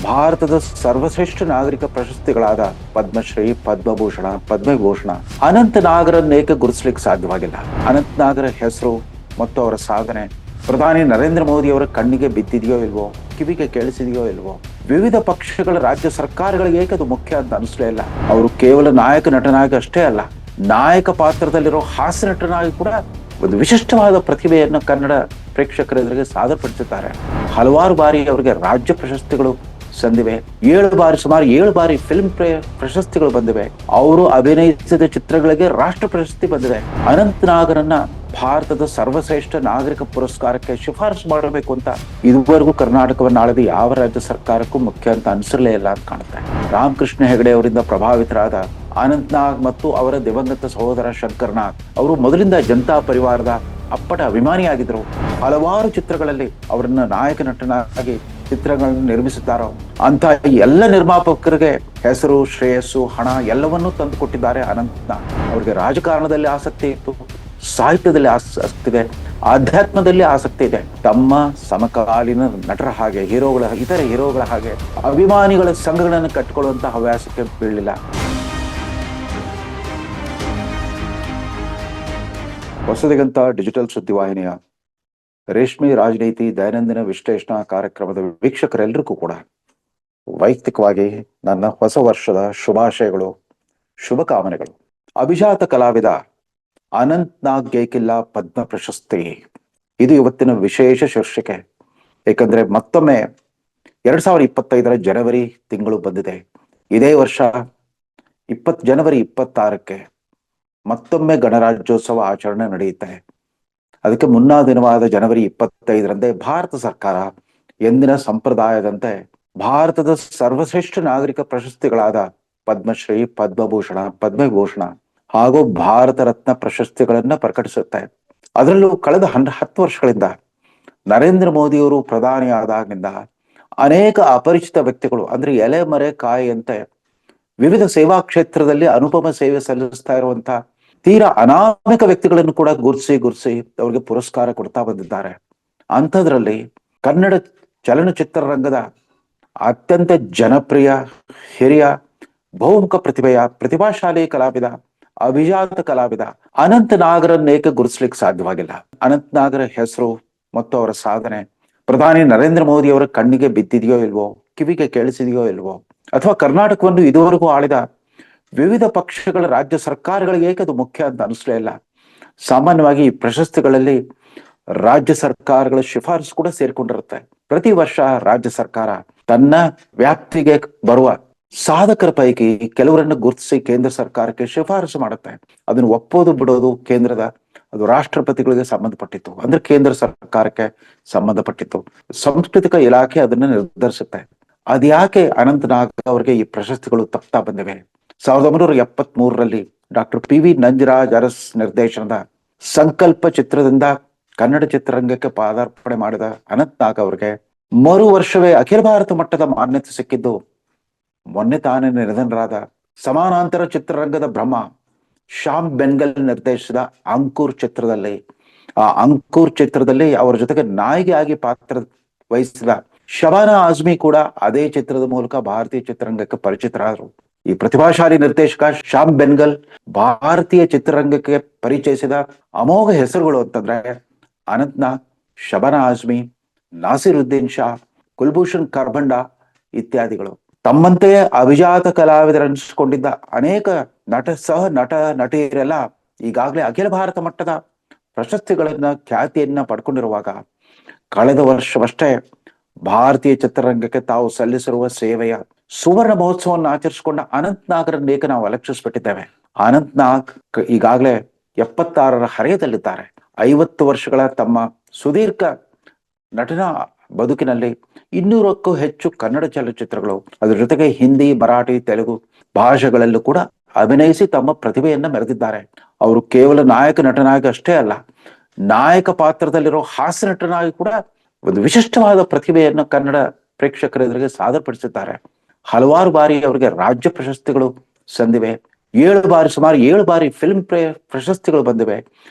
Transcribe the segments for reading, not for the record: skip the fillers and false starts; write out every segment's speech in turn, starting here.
ಭಾರತದ ಸರ್ವಶ್ರೇಷ್ಠ ನಾಗರಿಕ ಪ್ರಶಸ್ತಿಗಳಾದ ಪದ್ಮಶ್ರೀ, ಪದ್ಮಭೂಷಣ, ಪದ್ಮವಿಭೂಷಣ ಅನಂತ್ ನಾಗರನ್ನೇಕೆ ಗುರುತಿಸ್ಲಿಕ್ಕೆ ಸಾಧ್ಯವಾಗಿಲ್ಲ? ಅನಂತ್ ನಾಗರ ಹೆಸರು ಮತ್ತು ಅವರ ಸಾಧನೆ ಪ್ರಧಾನಿ ನರೇಂದ್ರ ಮೋದಿ ಅವರ ಕಣ್ಣಿಗೆ ಬಿದ್ದಿದೆಯೋ ಇಲ್ವೋ, ಕಿವಿಗೆ ಕೇಳಿಸಿದೆಯೋ ಇಲ್ವೋ, ವಿವಿಧ ಪಕ್ಷಗಳ ರಾಜ್ಯ ಸರ್ಕಾರಗಳಿಗೆ ಏಕೆ ಅದು ಮುಖ್ಯ ಅಂತ ಅನಿಸ್ಲೇ ಇಲ್ಲ. ಅವರು ಕೇವಲ ನಾಯಕ ನಟನಾಗಿ ಅಷ್ಟೇ ಅಲ್ಲ, ನಾಯಕ ಪಾತ್ರದಲ್ಲಿರೋ ಹಾಸ್ಯ ನಟನಾಗಿ ಕೂಡ ಒಂದು ವಿಶಿಷ್ಟವಾದ ಪ್ರತಿಭೆಯನ್ನು ಕನ್ನಡ ಪ್ರೇಕ್ಷಕರ ಎದುರಿಗೆ ಸಾದರಪಡಿಸುತ್ತಾರೆ. ಹಲವಾರು ಬಾರಿ ಅವರಿಗೆ ರಾಜ್ಯ ಪ್ರಶಸ್ತಿಗಳು ಸಂದಿವೆ. ಸುಮಾರು 7 ಬಾರಿ ಫಿಲ್ಮ್ ಪ್ರಶಸ್ತಿಗಳು ಬಂದಿವೆ. ಅವರು ಅಭಿನಯಿಸಿದ ಚಿತ್ರಗಳಿಗೆ ರಾಷ್ಟ್ರ ಪ್ರಶಸ್ತಿ ಬಂದಿದೆ. ಅನಂತ್ ನಾಗರನ್ನ ಭಾರತದ ಸರ್ವಶ್ರೇಷ್ಠ ನಾಗರಿಕ ಪುರಸ್ಕಾರಕ್ಕೆ ಶಿಫಾರಸು ಮಾಡಬೇಕು ಅಂತ ಇದುವರೆಗೂ ಕರ್ನಾಟಕವನ್ನು ಆಳಿದ ಯಾವ ರಾಜ್ಯ ಸರ್ಕಾರಕ್ಕೂ ಮುಖ್ಯ ಅಂತ ಅನಿಸಿರಲೇ ಇಲ್ಲ ಅಂತ ಕಾಣುತ್ತೆ. ರಾಮಕೃಷ್ಣ ಹೆಗಡೆ ಅವರಿಂದ ಪ್ರಭಾವಿತರಾದ ಅನಂತ್ ನಾಗ್ ಮತ್ತು ಅವರ ದಿವಂಗತ ಸಹೋದರ ಶಂಕರ್ ನಾಗ್ ಅವರು ಮೊದಲಿಂದ ಜನತಾ ಪರಿವಾರದ ಅಪ್ಪಟ ಅಭಿಮಾನಿಯಾಗಿದ್ದರು. ಹಲವಾರು ಚಿತ್ರಗಳಲ್ಲಿ ಅವರನ್ನ ನಾಯಕ ನಟನಾಗಿ ಚಿತ್ರಗಳನ್ನು ನಿರ್ಮಿಸುತ್ತಾರೋ ಅಂತ ಎಲ್ಲ ನಿರ್ಮಾಪಕರಿಗೆ ಹೆಸರು, ಶ್ರೇಯಸ್ಸು, ಹಣ ಎಲ್ಲವನ್ನೂ ತಂದು ಕೊಟ್ಟಿದ್ದಾರೆ ಅನಂತ್ ನಾಗ್. ಅವರಿಗೆ ರಾಜಕಾರಣದಲ್ಲಿ ಆಸಕ್ತಿ ಇತ್ತು, ಸಾಹಿತ್ಯದಲ್ಲಿ ಆಸಕ್ತಿ ಇದೆ, ಆಧ್ಯಾತ್ಮದಲ್ಲಿ ಆಸಕ್ತಿ ಇದೆ. ತಮ್ಮ ಸಮಕಾಲೀನ ನಟರ ಹಾಗೆ, ಇತರೆ ಹೀರೋಗಳ ಹಾಗೆ ಅಭಿಮಾನಿಗಳ ಸಂಘಗಳನ್ನು ಕಟ್ಟಿಕೊಳ್ಳುವಂತಹ ಹವ್ಯಾಸಕ್ಕೆ ಬೀಳಲಿಲ್ಲ. ಹೊಸದಿಗಂತ ಡಿಜಿಟಲ್ ಸುದ್ದಿವಾಹಿನಿಯ ರೇಷ್ಮೆ ರಾಜನೀತಿ ದೈನಂದಿನ ವಿಶ್ಲೇಷಣಾ ಕಾರ್ಯಕ್ರಮದ ವೀಕ್ಷಕರೆಲ್ಲರಿಗೂ ಕೂಡ ವೈಯಕ್ತಿಕವಾಗಿ ನನ್ನ ಹೊಸ ವರ್ಷದ ಶುಭಾಶಯಗಳು, ಶುಭಕಾಮನೆಗಳು. ಅಭಿಜಾತ ಕಲಾವಿದ ಅನಂತ್ ನಾಗ್ ಗೇಕಿಲ್ಲ ಪದ್ಮ ಪ್ರಶಸ್ತಿ, ಇದು ಇವತ್ತಿನ ವಿಶೇಷ ಶೀರ್ಷಿಕೆ. ಏಕೆಂದ್ರೆ ಮತ್ತೊಮ್ಮೆ 2025 ಜನವರಿ ತಿಂಗಳು ಬಂದಿದೆ. ಇದೇ ವರ್ಷ ಜನವರಿ 26ಕ್ಕೆ ಮತ್ತೊಮ್ಮೆ ಗಣರಾಜ್ಯೋತ್ಸವ ಆಚರಣೆ ನಡೆಯುತ್ತೆ. ಅದಕ್ಕೆ ಮುನ್ನಾ ದಿನವಾದ ಜನವರಿ 25ರಂದೇ ಭಾರತ ಸರ್ಕಾರ ಎಂದಿನ ಸಂಪ್ರದಾಯದಂತೆ ಭಾರತದ ಸರ್ವಶ್ರೇಷ್ಠ ನಾಗರಿಕ ಪ್ರಶಸ್ತಿಗಳಾದ ಪದ್ಮಶ್ರೀ, ಪದ್ಮಭೂಷಣ, ಪದ್ಮವಿಭೂಷಣ ಹಾಗೂ ಭಾರತ ರತ್ನ ಪ್ರಶಸ್ತಿಗಳನ್ನ ಪ್ರಕಟಿಸುತ್ತೆ. ಅದರಲ್ಲೂ ಕಳೆದ 10 ವರ್ಷಗಳಿಂದ ನರೇಂದ್ರ ಮೋದಿಯವರು ಪ್ರಧಾನಿ ಆದಾಗಿನಿಂದ ಅನೇಕ ಅಪರಿಚಿತ ವ್ಯಕ್ತಿಗಳು, ಅಂದ್ರೆ ಎಲೆ ಮರೆ ಕಾಯಿಯಂತೆ ವಿವಿಧ ಸೇವಾ ಕ್ಷೇತ್ರದಲ್ಲಿ ಅನುಪಮ ಸೇವೆ ಸಲ್ಲಿಸ್ತಾ ಇರುವಂತಹ ತೀರಾ ಅನಾಮಿಕ ವ್ಯಕ್ತಿಗಳನ್ನು ಕೂಡ ಗುರುತಿಸಿ ಅವರಿಗೆ ಪುರಸ್ಕಾರ ಕೊಡ್ತಾ ಬಂದಿದ್ದಾರೆ. ಅಂಥದ್ರಲ್ಲಿ ಕನ್ನಡ ಚಲನಚಿತ್ರರಂಗದ ಅತ್ಯಂತ ಜನಪ್ರಿಯ, ಹಿರಿಯ, ಬಹುಮುಖ ಪ್ರತಿಭಾಶಾಲಿ ಕಲಾವಿದ, ಅಭಿಜಾತ ಕಲಾವಿದ ಅನಂತ್ ನಾಗರನ್ನೇಕೆ ಗುರುತಿಸ್ಲಿಕ್ಕೆ ಸಾಧ್ಯವಾಗಿಲ್ಲ? ಅನಂತ್ ನಾಗರ ಹೆಸರು ಮತ್ತು ಅವರ ಸಾಧನೆ ಪ್ರಧಾನಿ ನರೇಂದ್ರ ಮೋದಿ ಅವರ ಕಣ್ಣಿಗೆ ಬಿದ್ದಿದೆಯೋ ಇಲ್ವೋ, ಕಿವಿಗೆ ಕೇಳಿಸಿದೆಯೋ ಇಲ್ವೋ, ಅಥವಾ ಕರ್ನಾಟಕವನ್ನು ಇದುವರೆಗೂ ಆಳಿದ ವಿವಿಧ ಪಕ್ಷಗಳ ರಾಜ್ಯ ಸರ್ಕಾರಗಳಿಗೆ ಏಕೆ ಅದು ಮುಖ್ಯ ಅಂತ ಅನಿಸ್ಲೇ ಇಲ್ಲ. ಸಾಮಾನ್ಯವಾಗಿ ಈ ಪ್ರಶಸ್ತಿಗಳಲ್ಲಿ ರಾಜ್ಯ ಸರ್ಕಾರಗಳ ಶಿಫಾರಸು ಕೂಡ ಸೇರ್ಕೊಂಡಿರುತ್ತೆ. ಪ್ರತಿ ವರ್ಷ ರಾಜ್ಯ ಸರ್ಕಾರ ತನ್ನ ವ್ಯಾಪ್ತಿಗೆ ಬರುವ ಸಾಧಕರ ಪೈಕಿ ಕೆಲವರನ್ನು ಗುರುತಿಸಿ ಕೇಂದ್ರ ಸರ್ಕಾರಕ್ಕೆ ಶಿಫಾರಸು ಮಾಡುತ್ತೆ. ಅದನ್ನು ಒಪ್ಪೋದು ಬಿಡೋದು ಅದು ರಾಷ್ಟ್ರಪತಿಗಳಿಗೆ ಸಂಬಂಧಪಟ್ಟಿತ್ತು, ಅಂದ್ರೆ ಕೇಂದ್ರ ಸರ್ಕಾರಕ್ಕೆ ಸಂಬಂಧಪಟ್ಟಿತ್ತು. ಸಾಂಸ್ಕೃತಿಕ ಇಲಾಖೆ ಅದನ್ನ ನಿರ್ಧರಿಸುತ್ತೆ. ಅದ್ಯಾಕೆ ಅನಂತ್ ನಾಗ್ ಅವರಿಗೆ ಈ ಪ್ರಶಸ್ತಿಗಳು ತಪ್ತಾ ಬಂದಿವೆ? 1973ರಲ್ಲಿ ಡಾಕ್ಟರ್ PV ನಂಜರಾಜ್ ಅರಸ್ ನಿರ್ದೇಶನದ ಸಂಕಲ್ಪ ಚಿತ್ರದಿಂದ ಕನ್ನಡ ಚಿತ್ರರಂಗಕ್ಕೆ ಪಾದಾರ್ಪಣೆ ಮಾಡಿದ ಅನಂತ್ ನಾಗ್ ಅವರಿಗೆ ಮರು ವರ್ಷವೇ ಅಖಿಲ ಭಾರತ ಮಟ್ಟದ ಮಾನ್ಯತೆ ಸಿಕ್ಕಿದ್ದು ಮೊನ್ನೆ ತಾನೇ ನಿಧನರಾದ ಸಮಾನಾಂತರ ಚಿತ್ರರಂಗದ ಬ್ರಹ್ಮ ಶ್ಯಾಮ್ ಬೆನ್ಗಲ್ ನಿರ್ದೇಶಿಸಿದ ಅಂಕುರ್ ಚಿತ್ರದಲ್ಲಿ ಅವರ ಜೊತೆಗೆ ನಾಯಿಗೆಯಾಗಿ ಪಾತ್ರ ವಹಿಸಿದ ಶಬಾನಾ ಆಜ್ಮಿ ಕೂಡ ಅದೇ ಚಿತ್ರದ ಮೂಲಕ ಭಾರತೀಯ ಚಿತ್ರರಂಗಕ್ಕೆ ಪರಿಚಿತರಾದರು. ಈ ಪ್ರತಿಭಾಶಾಲಿ ನಿರ್ದೇಶಕ ಶ್ಯಾಮ್ ಬೆನ್ಗಲ್ ಭಾರತೀಯ ಚಿತ್ರರಂಗಕ್ಕೆ ಪರಿಚಯಿಸಿದ ಅಮೋಘ ಹೆಸರುಗಳು ಅಂತಂದ್ರೆ ಅನಂತ್ ನಾಗ್, ಶಬಾನಾ ಆಜ್ಮಿ, ನಾಸಿರುದ್ದೀನ್ ಶಾ, ಕುಲ್ಭೂಷಣ್ ಖರ್ಬಂಡ ಇತ್ಯಾದಿಗಳು. ತಮ್ಮಂತೆಯೇ ಅಭಿಜಾತ ಕಲಾವಿದರೆನಿಸಿಕೊಂಡಿದ್ದ ಅನೇಕ ಸಹ ನಟಿಯರೆಲ್ಲ ಈಗಾಗಲೇ ಅಖಿಲ ಭಾರತ ಮಟ್ಟದ ಪ್ರಶಸ್ತಿಗಳನ್ನ, ಖ್ಯಾತಿಯನ್ನ ಪಡ್ಕೊಂಡಿರುವಾಗ ಕಳೆದ ವರ್ಷವಷ್ಟೇ ಭಾರತೀಯ ಚಿತ್ರರಂಗಕ್ಕೆ ತಾವು ಸಲ್ಲಿಸಿರುವ ಸೇವೆಯ ಸುವರ್ಣ ಮಹೋತ್ಸವವನ್ನು ಆಚರಿಸಿಕೊಂಡ ಅನಂತ್ ನಾಗರನ್ನೇಕೆ ನಾವು ಅಲಕ್ಷಿಸ್ಬಿಟ್ಟಿದ್ದೇವೆ? ಅನಂತ್ ನಾಗ್ ಈಗಾಗಲೇ 76ರ ಹರೆಯದಲ್ಲಿದ್ದಾರೆ. 50 ವರ್ಷಗಳ ತಮ್ಮ ಸುದೀರ್ಘ ನಟನಾ ಬದುಕಿನಲ್ಲಿ 200ಕ್ಕೂ ಹೆಚ್ಚು ಕನ್ನಡ ಚಲನಚಿತ್ರಗಳು, ಅದರ ಜೊತೆಗೆ ಹಿಂದಿ, ಮರಾಠಿ, ತೆಲುಗು ಭಾಷೆಗಳಲ್ಲೂ ಕೂಡ ಅಭಿನಯಿಸಿ ತಮ್ಮ ಪ್ರತಿಭೆಯನ್ನ ಮೆರೆದಿದ್ದಾರೆ. ಅವರು ಕೇವಲ ನಾಯಕ ನಟನಾಗಿ ಅಷ್ಟೇ ಅಲ್ಲ, ನಾಯಕ ಪಾತ್ರದಲ್ಲಿರೋ ಹಾಸ್ಯ ನಟನಾಗಿ ಕೂಡ ಒಂದು ವಿಶಿಷ್ಟವಾದ ಪ್ರತಿಭೆಯನ್ನು ಕನ್ನಡ ಪ್ರೇಕ್ಷಕರ ಎದುರಿಗೆ ಸಾದರಪಡಿಸಿದ್ದಾರೆ. ಹಲವಾರು ಬಾರಿ ಅವರಿಗೆ ರಾಜ್ಯ ಪ್ರಶಸ್ತಿಗಳು ಸಂದಿವೆ. ಸುಮಾರು 7 ಬಾರಿ ಫಿಲ್ಮ್ ಪ್ರಶಸ್ತಿಗಳು ಬಂದಿವೆ.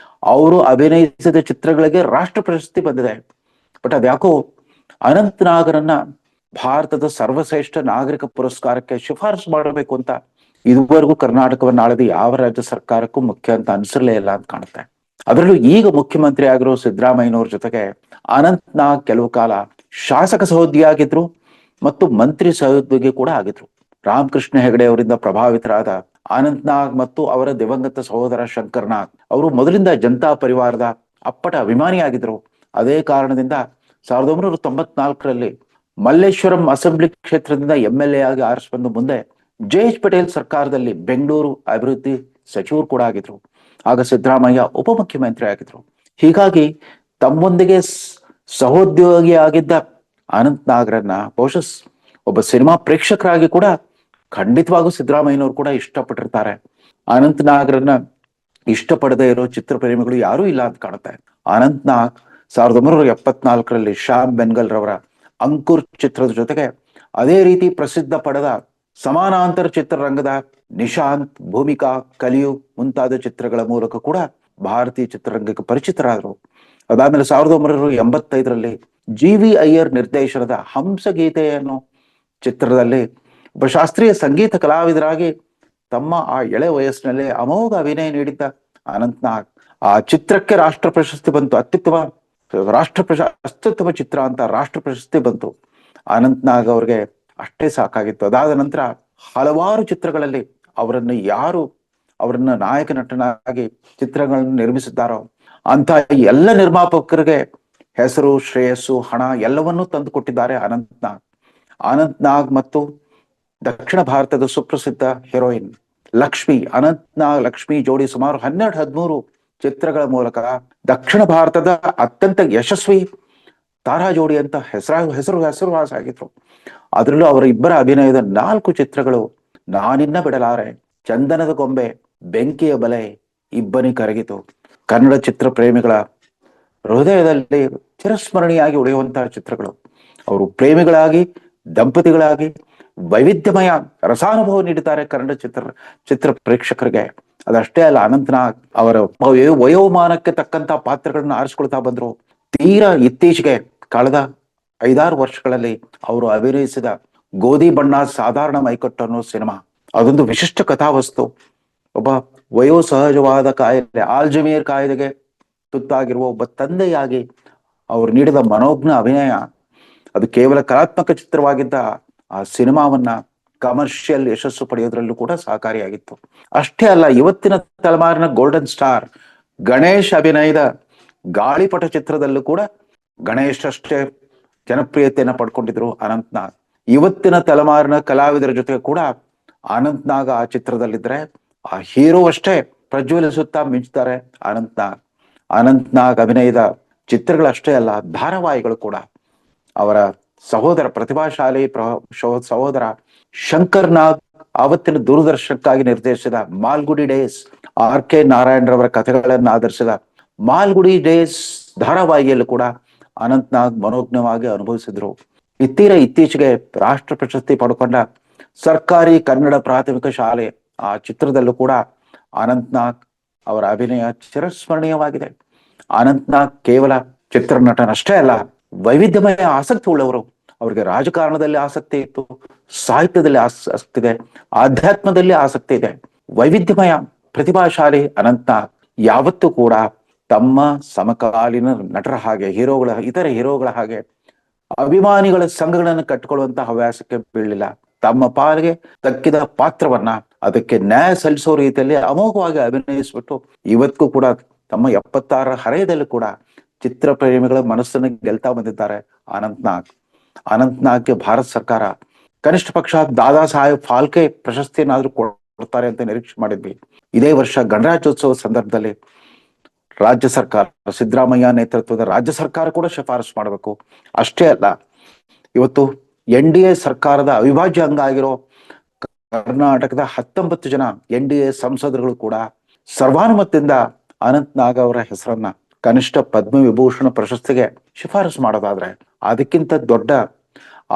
ಅವರು ಅಭಿನಯಿಸಿದ ಚಿತ್ರಗಳಿಗೆ ರಾಷ್ಟ್ರ ಪ್ರಶಸ್ತಿ ಬಂದಿದೆ. ಬಟ್ ಅದ್ಯಾಕೋ ಅನಂತ್ ನಾಗರನ್ನ ಭಾರತದ ಸರ್ವಶ್ರೇಷ್ಠ ನಾಗರಿಕ ಪುರಸ್ಕಾರಕ್ಕೆ ಶಿಫಾರಸು ಮಾಡಬೇಕು ಅಂತ ಇದುವರೆಗೂ ಕರ್ನಾಟಕವನ್ನ ಆಳಿದ ಯಾವ ರಾಜ್ಯ ಸರ್ಕಾರಕ್ಕೂ ಮುಖ್ಯ ಅಂತ ಅನ್ಸಿರ್ಲೇ ಇಲ್ಲ ಅಂತ ಕಾಣುತ್ತೆ. ಅದರಲ್ಲೂ ಈಗ ಮುಖ್ಯಮಂತ್ರಿ ಆಗಿರೋ ಸಿದ್ದರಾಮಯ್ಯನವ್ರ ಜೊತೆಗೆ ಅನಂತ್ ನಾಗ್ ಕೆಲವು ಕಾಲ ಶಾಸಕ ಸಹೋದ್ಯೋಗಿಯಾಗಿದ್ರು ಮತ್ತು ಮಂತ್ರಿ ಸಹೋದ್ಯೋಗಿ ಕೂಡ ಆಗಿದ್ರು. ರಾಮಕೃಷ್ಣ ಹೆಗಡೆ ಅವರಿಂದ ಪ್ರಭಾವಿತರಾದ ಅನಂತ್ ನಾಗ್ ಮತ್ತು ಅವರ ದಿವಂಗತ ಸಹೋದರ ಶಂಕರ್ ನಾಗ್ ಅವರು ಮೊದಲಿಂದ ಜನತಾ ಪರಿವಾರದ ಅಪ್ಪಟ ಅಭಿಮಾನಿಯಾಗಿದ್ರು. ಅದೇ ಕಾರಣದಿಂದ 1994ರಲ್ಲಿ ಮಲ್ಲೇಶ್ವರಂ ಅಸೆಂಬ್ಲಿ ಕ್ಷೇತ್ರದಿಂದ MLA ಆಗಿ ಆರಿಸಿಬಂದು ಮುಂದೆ JH ಪಟೇಲ್ ಸರ್ಕಾರದಲ್ಲಿ ಬೆಂಗಳೂರು ಅಭಿವೃದ್ಧಿ ಸಚಿವರು ಕೂಡ ಆಗಿದ್ರು. ಆಗ ಸಿದ್ದರಾಮಯ್ಯ ಉಪಮುಖ್ಯಮಂತ್ರಿ ಆಗಿದ್ರು. ಹೀಗಾಗಿ ತಮ್ಮೊಂದಿಗೆ ಸಹೋದ್ಯೋಗಿಯಾಗಿದ್ದ ಅನಂತ್ ನಾಗ್ರನ್ನ ಬಹುಶಃ ಒಬ್ಬ ಸಿನಿಮಾ ಪ್ರೇಕ್ಷಕರಾಗಿ ಕೂಡ ಖಂಡಿತವಾಗೂ ಸಿದ್ದರಾಮಯ್ಯನವರು ಕೂಡ ಇಷ್ಟಪಟ್ಟಿರ್ತಾರೆ. ಅನಂತ್ ನಾಗ್ರನ್ನ ಇಷ್ಟಪಡದೇ ಇರೋ ಚಿತ್ರ ಪ್ರೇಮಿಗಳು ಯಾರೂ ಇಲ್ಲ ಅಂತ ಕಾಣುತ್ತೆ. ಅನಂತ್ ನಾಗ್ 1974ರಲ್ಲಿ ಶ್ಯಾಮ್ ಬೆನ್ಗಲ್ ರವರ ಅಂಕುರ್ ಚಿತ್ರದ ಜೊತೆಗೆ ಅದೇ ರೀತಿ ಪ್ರಸಿದ್ಧ ಪಡೆದ ಸಮಾನಾಂತರ ಚಿತ್ರರಂಗದ ನಿಶಾಂತ್, ಭೂಮಿಕಾ, ಕಲಿಯುಗ್ ಮುಂತಾದ ಚಿತ್ರಗಳ ಮೂಲಕ ಕೂಡ ಭಾರತೀಯ ಚಿತ್ರರಂಗಕ್ಕೆ ಪರಿಚಿತರಾದರು. ಅದಾದ್ಮೇಲೆ 1985ರಲ್ಲಿ GV ಅಯ್ಯರ್ ನಿರ್ದೇಶನದ ಹಂಸಗೀತೆಯನ್ನು ಚಿತ್ರದಲ್ಲಿ ಒಬ್ಬ ಶಾಸ್ತ್ರೀಯ ಸಂಗೀತ ಕಲಾವಿದರಾಗಿ ತಮ್ಮ ಆ ಎಳೆ ವಯಸ್ಸಿನಲ್ಲೇ ಅಮೋಘ ಅಭಿನಯ ನೀಡಿದ್ದ ಅನಂತ್ ನಾಗ್ ಆ ಚಿತ್ರಕ್ಕೆ ರಾಷ್ಟ್ರ ಪ್ರಶಸ್ತಿ ಬಂತು. ಅತ್ಯುತ್ತಮ ಚಿತ್ರ ಅಂತ ರಾಷ್ಟ್ರ ಪ್ರಶಸ್ತಿ ಬಂತು. ಅನಂತ್ ನಾಗ್ ಅವ್ರಿಗೆ ಅಷ್ಟೇ ಸಾಕಾಗಿತ್ತು. ಅದಾದ ನಂತರ ಹಲವಾರು ಚಿತ್ರಗಳಲ್ಲಿ ಅವರನ್ನ ನಾಯಕ ನಟನಾಗಿ ಚಿತ್ರಗಳನ್ನು ನಿರ್ಮಿಸಿದ್ದಾರೋ ಅಂತ ಎಲ್ಲ ನಿರ್ಮಾಪಕರಿಗೆ ಹೆಸರು, ಶ್ರೇಯಸ್ಸು, ಹಣ ಎಲ್ಲವನ್ನೂ ತಂದು ಕೊಟ್ಟಿದ್ದಾರೆ ಅನಂತ್ ನಾಗ್. ಅನಂತ್ ನಾಗ್ ಮತ್ತು ದಕ್ಷಿಣ ಭಾರತದ ಸುಪ್ರಸಿದ್ಧ ಹೀರೋಯಿನ್ ಲಕ್ಷ್ಮಿ, ಅನಂತ್ ನಾಗ್ ಲಕ್ಷ್ಮಿ ಜೋಡಿ ಸುಮಾರು 12-13 ಚಿತ್ರಗಳ ಮೂಲಕ ದಕ್ಷಿಣ ಭಾರತದ ಅತ್ಯಂತ ಯಶಸ್ವಿ ತಾರಾ ಜೋಡಿ ಅಂತ ಹೆಸರುವಾಸಾಗಿದ್ರು. ಅದರಲ್ಲೂ ಅವರ ಇಬ್ಬರ ಅಭಿನಯದ 4 ಚಿತ್ರಗಳು ನಾನಿನ್ನ ಬಿಡಲಾರೆ, ಚಂದನದ ಗೊಂಬೆ, ಬೆಂಕಿಯ ಬಲೆ, ಇಬ್ಬನಿ ಕರಗಿತು ಕನ್ನಡ ಚಿತ್ರ ಪ್ರೇಮಿಗಳ ಹೃದಯದಲ್ಲಿ ಚಿರಸ್ಮರಣೀಯಾಗಿ ಉಳಿಯುವಂತಹ ಚಿತ್ರಗಳು. ಅವರು ಪ್ರೇಮಿಗಳಾಗಿ, ದಂಪತಿಗಳಾಗಿ ವೈವಿಧ್ಯಮಯ ರಸಾನುಭವ ನೀಡಿದ್ದಾರೆ ಕನ್ನಡ ಚಿತ್ರ ಪ್ರೇಕ್ಷಕರಿಗೆ. ಅದಷ್ಟೇ ಅಲ್ಲ, ಅನಂತ್ ನಾಗ್ ಅವರ ವಯೋಮಾನಕ್ಕೆ ತಕ್ಕಂತ ಪಾತ್ರಗಳನ್ನ ಆರಿಸ್ಕೊಳ್ತಾ ಬಂದ್ರು. ತೀರಾ ಇತ್ತೀಚೆಗೆ ಕಳೆದ 5-6 ವರ್ಷಗಳಲ್ಲಿ ಅವರು ಅಭಿನಯಿಸಿದ ಗೋಧಿ ಬಣ್ಣ ಸಾಧಾರಣ ಮೈಕಟ್ಟು ಅನ್ನೋ ಸಿನಿಮಾ, ಅದೊಂದು ವಿಶಿಷ್ಟ ಕಥಾವಸ್ತು. ಒಬ್ಬ ವಯೋಸಹಜವಾದ ಕಾಯಿಲೆ, ಆಲ್ಜಮೇರ್ ಕಾಯಿಲೆಗೆ ತುತ್ತಾಗಿರುವ ಒಬ್ಬ ತಂದೆಯಾಗಿ ಅವರು ನೀಡಿದ ಮನೋಜ್ಞ ಅಭಿನಯ, ಅದು ಕೇವಲ ಕಲಾತ್ಮಕ ಚಿತ್ರವಾಗಿದ್ದ ಆ ಸಿನಿಮಾವನ್ನ ಕಮರ್ಷಿಯಲ್ ಯಶಸ್ಸು ಪಡೆಯೋದ್ರಲ್ಲೂ ಕೂಡ ಸಹಕಾರಿಯಾಗಿತ್ತು. ಅಷ್ಟೇ ಅಲ್ಲ, ಇವತ್ತಿನ ತಲೆಮಾರಿನ ಗೋಲ್ಡನ್ ಸ್ಟಾರ್ ಗಣೇಶ್ ಅಭಿನಯದ ಗಾಳಿಪಟ ಚಿತ್ರದಲ್ಲೂ ಕೂಡ ಗಣೇಶ್ ಅಷ್ಟೇ ಜನಪ್ರಿಯತೆಯನ್ನ ಪಡ್ಕೊಂಡಿದ್ರು ಅನಂತ್ ನಾಗ್. ಇವತ್ತಿನ ತಲೆಮಾರಿನ ಕಲಾವಿದರ ಜೊತೆ ಕೂಡ ಅನಂತ್ ನಾಗ್ ಆ ಚಿತ್ರದಲ್ಲಿದ್ರೆ ಆ ಹೀರೋ ಅಷ್ಟೇ ಪ್ರಜ್ವಲಿಸುತ್ತಾ ಮಿಂಚ್ತಾರೆ ಅನಂತ್ ನಾಗ್. ಅನಂತ್ ನಾಗ್ ಅಭಿನಯದ ಚಿತ್ರಗಳಷ್ಟೇ ಅಲ್ಲ, ಧಾರಾವಾಹಿಗಳು ಕೂಡ. ಅವರ ಸಹೋದರ, ಪ್ರತಿಭಾಶಾಲಿ ಸಹೋದರ ಶಂಕರ್ ನಾಗ್ ಆವತ್ತಿನ ದೂರದರ್ಶನಕ್ಕಾಗಿ ನಿರ್ದೇಶಿಸಿದ ಮಾಲ್ಗುಡಿ ಡೇಸ್, RK ನಾರಾಯಣ್ ರವರ ಕಥೆಗಳನ್ನು ಆಧರಿಸಿದ ಮಾಲ್ಗುಡಿ ಡೇಸ್ ಧಾರಾವಾಹಿಯಲ್ಲೂ ಕೂಡ ಅನಂತ್ ನಾಗ್ ಮನೋಜ್ಞವಾಗಿ ಅನುಭವಿಸಿದ್ರು. ಇತ್ತೀಚೆಗೆ ರಾಷ್ಟ್ರ ಪ್ರಶಸ್ತಿ ಪಡ್ಕೊಂಡ ಸರ್ಕಾರಿ ಕನ್ನಡ ಪ್ರಾಥಮಿಕ ಶಾಲೆ ಆ ಚಿತ್ರದಲ್ಲೂ ಕೂಡ ಅನಂತ್ ನಾಗ್ ಅವರ ಅಭಿನಯ ಚಿರಸ್ಮರಣೀಯವಾಗಿದೆ. ಅನಂತ್ ನಾಗ್ ಕೇವಲ ಚಿತ್ರನಟನಷ್ಟೇ ಅಲ್ಲ, ವೈವಿಧ್ಯಮಯ ಆಸಕ್ತಿ ಉಳ್ಳವರು. ಅವ್ರಿಗೆ ರಾಜಕಾರಣದಲ್ಲಿ ಆಸಕ್ತಿ ಇತ್ತು, ಸಾಹಿತ್ಯದಲ್ಲಿ ಆಸಕ್ತಿ ಇದೆ, ಆಧ್ಯಾತ್ಮದಲ್ಲಿ ಆಸಕ್ತಿ ಇದೆ. ವೈವಿಧ್ಯಮಯ ಪ್ರತಿಭಾಶಾಲಿ ಅನಂತ್ ನಾಗ್ ಯಾವತ್ತೂ ಕೂಡ ತಮ್ಮ ಸಮಕಾಲೀನ ನಟರ ಹಾಗೆ, ಇತರ ಹೀರೋಗಳ ಹಾಗೆ ಅಭಿಮಾನಿಗಳ ಸಂಘಗಳನ್ನು ಕಟ್ಟಿಕೊಳ್ಳುವಂತ ಹವ್ಯಾಸಕ್ಕೆ ಬೀಳಲಿಲ್ಲ. ತಮ್ಮ ಪಾಲಿಗೆ ತಕ್ಕಿದ ಪಾತ್ರವನ್ನ ಅದಕ್ಕೆ ನ್ಯಾಯ ಸಲ್ಲಿಸೋ ರೀತಿಯಲ್ಲಿ ಅಮೋಘವಾಗಿ ಅಭಿನಯಿಸ್ಬಿಟ್ಟು ಇವತ್ತಿಗೂ ಕೂಡ ತಮ್ಮ 76ರ ಹರೆಯದಲ್ಲೂ ಕೂಡ ಚಿತ್ರ ಪ್ರೇಮಿಗಳ ಮನಸ್ಸನ್ನು ಗೆಲ್ತಾ ಬಂದಿದ್ದಾರೆ ಅನಂತ್ ನಾಗ್. ಅನಂತ್ ನಾಗ್ಗೆ ಭಾರತ ಸರ್ಕಾರ ಕನಿಷ್ಠ ಪಕ್ಷ ದಾದಾ ಸಾಹೇಬ್ ಫಾಲ್ಕೆ ಪ್ರಶಸ್ತಿಯನ್ನಾದ್ರೂ ಕೊಡ್ತಾರೆ ಅಂತ ನಿರೀಕ್ಷೆ ಮಾಡಿದ್ವಿ. ಇದೇ ವರ್ಷ ಗಣರಾಜ್ಯೋತ್ಸವ ಸಂದರ್ಭದಲ್ಲಿ ರಾಜ್ಯ ಸರ್ಕಾರ, ಸಿದ್ದರಾಮಯ್ಯ ನೇತೃತ್ವದ ರಾಜ್ಯ ಸರ್ಕಾರ ಕೂಡ ಶಿಫಾರಸು ಮಾಡಬೇಕು. ಅಷ್ಟೇ ಅಲ್ಲ, ಇವತ್ತು NDA ಸರ್ಕಾರದ ಅವಿಭಾಜ್ಯ ಅಂಗ ಆಗಿರೋ ಕರ್ನಾಟಕದ 19 ಜನ NDA ಸಂಸದರುಗಳು ಕೂಡ ಸರ್ವಾನುಮತದಿಂದ ಅನಂತ್ ನಾಗ್ ಅವರ ಹೆಸರನ್ನ ಕನಿಷ್ಠ ಪದ್ಮವಿಭೂಷಣ ಪ್ರಶಸ್ತಿಗೆ ಶಿಫಾರಸು ಮಾಡೋದಾದ್ರೆ ಅದಕ್ಕಿಂತ ದೊಡ್ಡ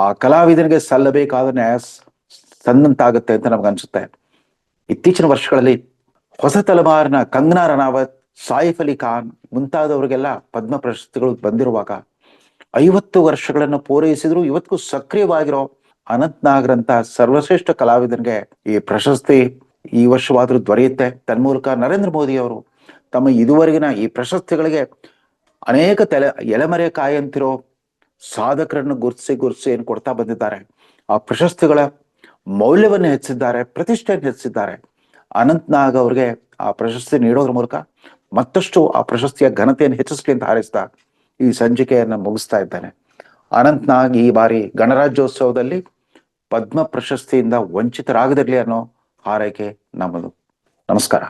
ಆ ಕಲಾವಿದನಿಗೆ ಸಲ್ಲಬೇಕಾದ ನ್ಯಾಯ ಸಂದಂತಾಗುತ್ತೆ ಅಂತ ನಮ್ಗನ್ಸುತ್ತೆ. ಇತ್ತೀಚಿನ ವರ್ಷಗಳಲ್ಲಿ ಹೊಸ ತಲೆಮಾರಿನ ಕಂಗನಾ ರನಾವತ್, ಸಾಯಿಫ್ ಅಲಿ ಖಾನ್ ಮುಂತಾದವರಿಗೆಲ್ಲ ಪದ್ಮ ಪ್ರಶಸ್ತಿಗಳು ಬಂದಿರುವಾಗ 50 ವರ್ಷಗಳನ್ನು ಪೂರೈಸಿದ್ರು ಇವತ್ತಿಗೂ ಸಕ್ರಿಯವಾಗಿರೋ ಅನಂತ್ ನಾಗ್ರಂತ ಸರ್ವಶ್ರೇಷ್ಠ ಕಲಾವಿದನಿಗೆ ಈ ಪ್ರಶಸ್ತಿ ಈ ವರ್ಷವಾದ್ರೂ ದೊರೆಯುತ್ತೆ. ತನ್ಮೂಲಕ ನರೇಂದ್ರ ಮೋದಿ ಅವರು ತಮ್ಮ ಇದುವರೆಗಿನ ಈ ಪ್ರಶಸ್ತಿಗಳಿಗೆ ಅನೇಕ ಎಲೆಮರೆ ಕಾಯಂತಿರೋ ಸಾಧಕರನ್ನು ಗುರುತಿಸಿ ಏನು ಕೊಡ್ತಾ ಬಂದಿದ್ದಾರೆ. ಆ ಪ್ರಶಸ್ತಿಗಳ ಮೌಲ್ಯವನ್ನು ಹೆಚ್ಚಿಸಿದ್ದಾರೆ, ಪ್ರತಿಷ್ಠೆಯನ್ನು ಹೆಚ್ಚಿಸಿದ್ದಾರೆ. ಅನಂತ್ ನಾಗ್ ಅವ್ರಿಗೆ ಆ ಪ್ರಶಸ್ತಿ ನೀಡೋದ್ರ ಮೂಲಕ ಮತ್ತಷ್ಟು ಆ ಪ್ರಶಸ್ತಿಯ ಘನತೆಯನ್ನು ಹೆಚ್ಚಿಸಲಿ ಅಂತ ಹಾರೈಸ್ತಾ ಈ ಸಂಚಿಕೆಯನ್ನು ಮುಗಿಸ್ತಾ ಇದ್ದಾನೆ. ಅನಂತ್ ನಾಗ್ ಈ ಬಾರಿ ಗಣರಾಜ್ಯೋತ್ಸವದಲ್ಲಿ ಪದ್ಮ ಪ್ರಶಸ್ತಿಯಿಂದ ವಂಚಿತರಾಗದಿರಲಿ ಅನ್ನೋ ಹಾರೈಕೆ ನಮ್ಮದು. ನಮಸ್ಕಾರ.